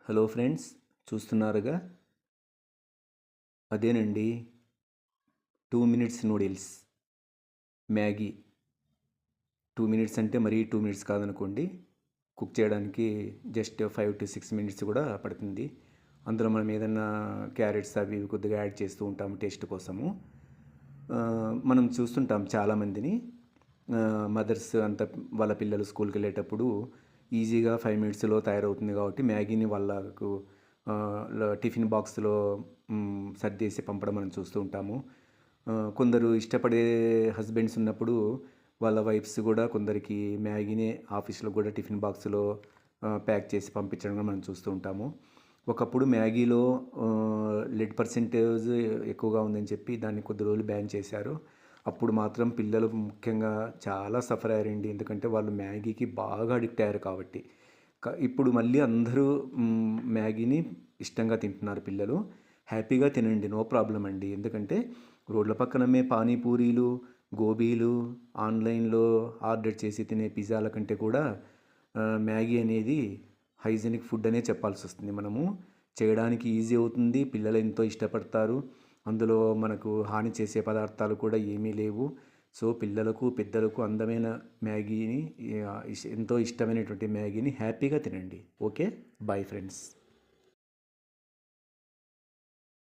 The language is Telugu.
హలో ఫ్రెండ్స్, చూస్తున్నారుగా అదేనండి. 2 మినిట్స్ నూడిల్స్ మ్యాగీ. 2 మినిట్స్ అంటే మరీ 2 మినిట్స్ కాదనుకోండి. కుక్ చేయడానికి జస్ట్ 5 to 6 మినిట్స్ కూడా పడుతుంది. అందులో మనం ఏదన్నా క్యారెట్స్ అవి ఇవి కొద్దిగా యాడ్ చేస్తూ ఉంటాము టేస్ట్ కోసము. మనం చూస్తుంటాం చాలామందిని, మదర్స్ అంతా వాళ్ళ పిల్లలు స్కూల్కి వెళ్ళేటప్పుడు ఈజీగా 5 మినిట్స్లో తయారవుతుంది కాబట్టి మ్యాగీని వాళ్ళకు టిఫిన్ బాక్స్లో సర్దేసి పంపడం మనం చూస్తూ ఉంటాము. కొందరు ఇష్టపడే హస్బెండ్స్ ఉన్నప్పుడు వాళ్ళ వైఫ్స్ కూడా కొందరికి మ్యాగీనే ఆఫీస్లో కూడా టిఫిన్ బాక్స్లో ప్యాక్ చేసి పంపించడం మనం చూస్తూ ఉంటాము. ఒకప్పుడు మ్యాగీలో లెడ్ పర్సెంటేజ్ ఎక్కువగా ఉందని చెప్పి దాన్ని కొద్ది రోజులు బ్యాన్ చేశారు. అప్పుడు మాత్రం పిల్లలు ముఖ్యంగా చాలా సఫర్ అయ్యారండి. ఎందుకంటే వాళ్ళు మ్యాగీకి బాగా అడిక్ట్ అయ్యారు కాబట్టి. ఇప్పుడు మళ్ళీ అందరూ మ్యాగీని ఇష్టంగా తింటున్నారు పిల్లలు. హ్యాపీగా తినండి, నో ప్రాబ్లం అండి. ఎందుకంటే రోడ్ల పక్కన అమ్మే పానీపూరీలు, గోబీలు, ఆన్లైన్లో ఆర్డర్ చేసి తినే పిజ్జాల కంటే కూడా మ్యాగీ అనేది హైజెనిక్ ఫుడ్ అనే చెప్పాల్సి వస్తుంది. మనము చేయడానికి ఈజీ అవుతుంది, పిల్లలు ఎంతో ఇష్టపడతారు. అందులో మనకు హాని చేసే పదార్థాలు కూడా ఏమీ లేవు. సో పిల్లలకు పెద్దలకు అందమైన మ్యాగీని, ఎంతో ఇష్టమైనటువంటి మ్యాగీని హ్యాపీగా తినండి. Okay, bye friends.